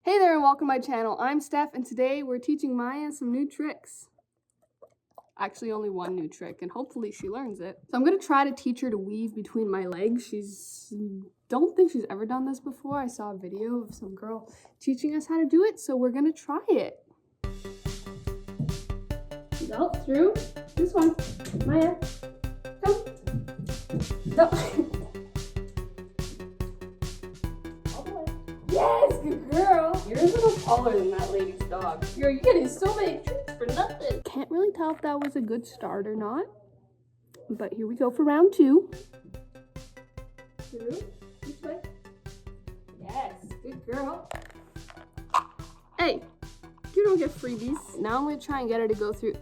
Hey there and welcome to my channel. I'm Steph and today we're teaching Maya some new tricks. Actually only one new trick and hopefully she learns it. So I'm going to try to teach her to weave between my legs. Don't think she's ever done this before. I saw a video of some girl teaching us how to do it, so we're going to try it. Belt through this one. Maya, come. No. Yes, good girl. You're a little taller than that lady's dog. You're getting so many tricks for nothing. Can't really tell if that was a good start or not. But here we go for round two. Through. This way. Yes, good girl. Hey, you don't get freebies. Now I'm gonna try and get her to go through.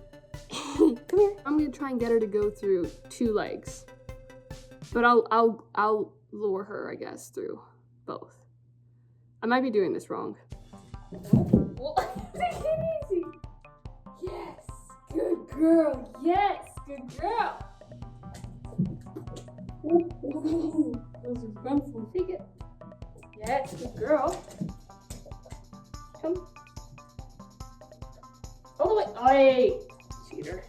Come here. I'm gonna try and get her to go through two legs. But I'll lure her, I guess, through both. I might be doing this wrong. Well, take it easy. Yes, good girl. Yes, good girl. Those are painful. Take it. Yes, good girl. Come. All the way. Oh, hey, cheater.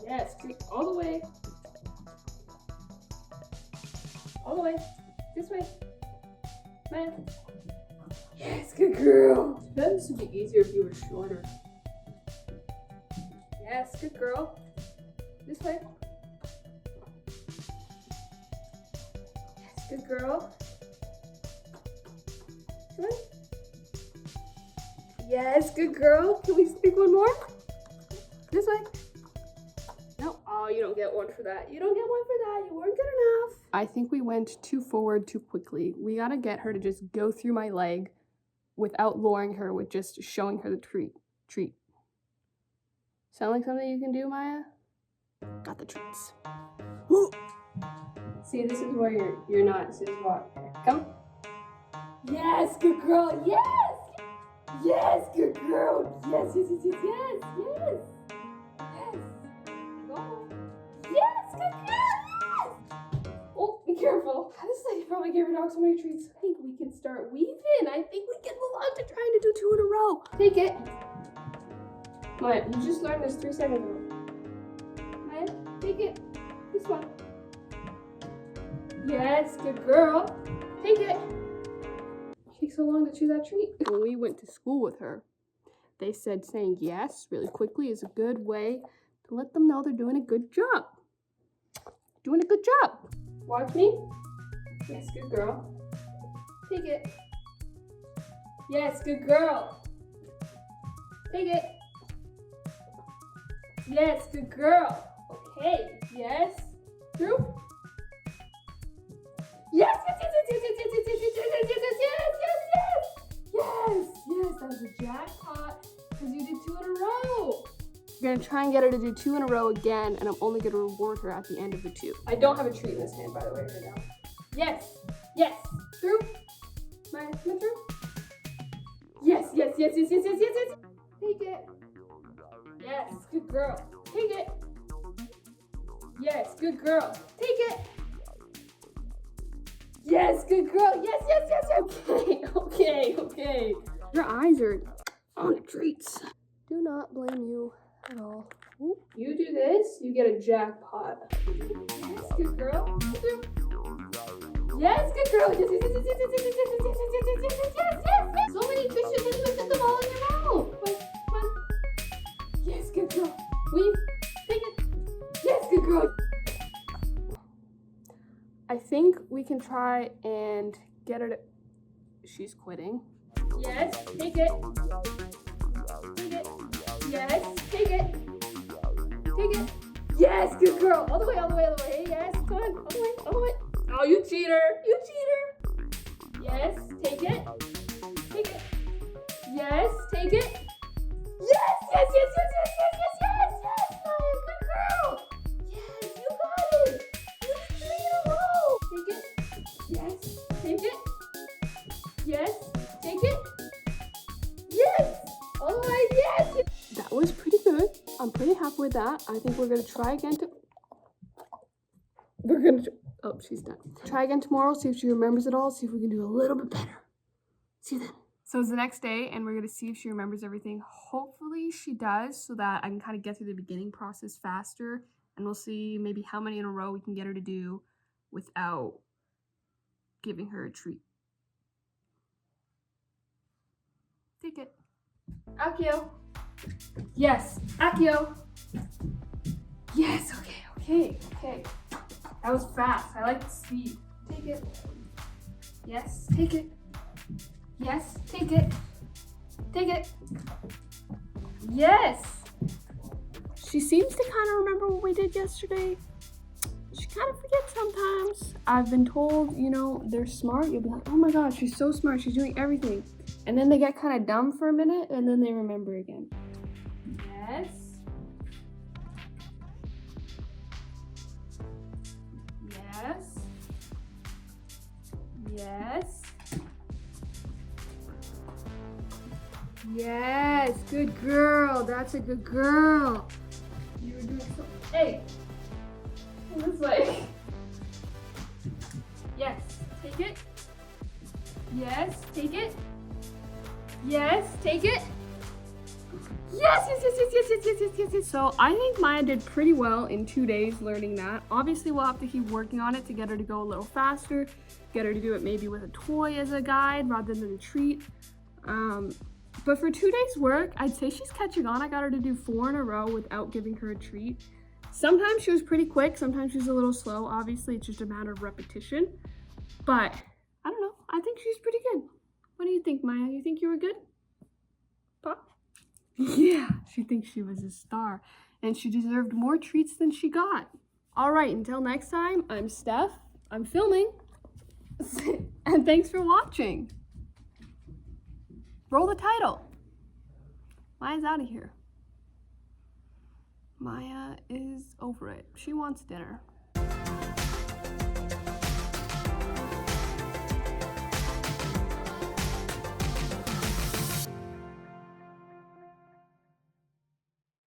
Yes, good. All the way. All the way. This way. Man. Yes, good girl. I bet this would be easier if you were shorter. Yes, good girl. This way. Yes, good girl. This way. Yes, good girl. Can we speak one more? This way. No. Oh, you don't get one for that. You don't get one for that. You weren't good enough. I think we went too forward too quickly. We gotta get her to just go through my leg without luring her, with just showing her the treat. Sound like something you can do, Maya? Got the treats. Woo. See, this is where you're not. This is what. Come. Yes, good girl. Yes. Yes, good girl. Yes, yes, yes, yes, yes, yes. Yes. Go. Yes, good girl. Oh, be careful. This lady probably gave her dog so many treats. I think we can start weaving. I think we can move on to trying to do 2 in a row. Take it. Maya, you just learned this 3 seconds ago. Maya, take it. This one. Yes, good girl. Take it. It takes so long to chew that treat. When we went to school with her, they said saying yes really quickly is a good way to let them know they're doing a good job. Doing a good job. Watch me. Yes, good girl. Take it. Yes, good girl. Take it. Yes, good girl. Okay. Yes. Through. Yes, yes, yes, yes, yes, yes, yes, yes, yes, yes, yes, yes, yes, yes, yes, that was a jackpot because you did 2 in a row. We're gonna try and get her to do 2 in a row again, and I'm only gonna reward her at the end of the 2. I don't have a treat in this hand, by the way, right now. Yes, yes, through. Maya, come through. Yes, yes, yes, yes, yes, yes, yes, yes. Take it. Yes, good girl. Take it. Yes, good girl. Take it. Yes, good girl. Yes, yes, yes, yes. Okay. Your eyes are on the treats. Do not blame you at all. Ooh. You do this, you get a jackpot. Yes, good girl. Yes, good girl. Yes, yes, yes, yes, yes, yes, yes, yes, yes, yes, yes, yes, yes, yes. So many fishes, and you put them all in your mouth. Come on. Yes, good girl. Weave. Take it. Yes, good girl. I think we can try and get her to... She's quitting. Yes, take it. Take it. Yes, take it. Take it. Yes, good girl. All the way, all the way, all the way. Yes, come on. All the way, all the way. Oh, you cheater. You cheater. Yes, take it. Take it. Yes, take it. Yes, yes, yes, yes, yes, yes, yes, yes, yes, Maya, good girl. Yes, you got it. You did 3 in a row. Take it. Yes, take it. Yes, take it. Yes. All the way, yes. That was pretty good. I'm pretty happy with that. I think we're gonna try again oh, she's done. Try again tomorrow, see if she remembers it all, see if we can do a little bit better. See you then. So it's the next day, and we're gonna see if she remembers everything. Hopefully she does, so that I can kind of get through the beginning process faster, and we'll see maybe how many in a row we can get her to do without giving her a treat. Take it. Akio. Yes, Akio. Yes, okay. That was fast. I like the speed. Take it. Yes, take it. Yes, take it. Take it. Yes. She seems to kind of remember what we did yesterday. She kind of forgets sometimes. I've been told, you know, they're smart. You'll be like, oh my God, she's so smart. She's doing everything. And then they get kind of dumb for a minute, and then they remember again. Yes. Yes. Yes. Yes, good girl. That's a good girl. You were doing so. Hey, this way. Yes, take it. Yes, take it. Yes, take it. Yes. So I think Maya did pretty well in 2 days learning that. Obviously, we'll have to keep working on it to get her to go a little faster, get her to do it maybe with a toy as a guide rather than a treat. But for 2 days work, I'd say she's catching on. I got her to do 4 in a row without giving her a treat. Sometimes she was pretty quick, sometimes she was a little slow. Obviously, it's just a matter of repetition. But I don't know, I think she's pretty good. What do you think, Maya? You think you were good? Pop? Yeah, she thinks she was a star, and she deserved more treats than she got. All right, until next time, I'm Steph. I'm filming. And thanks for watching. Roll the title. Maya's out of here. Maya is over it. She wants dinner.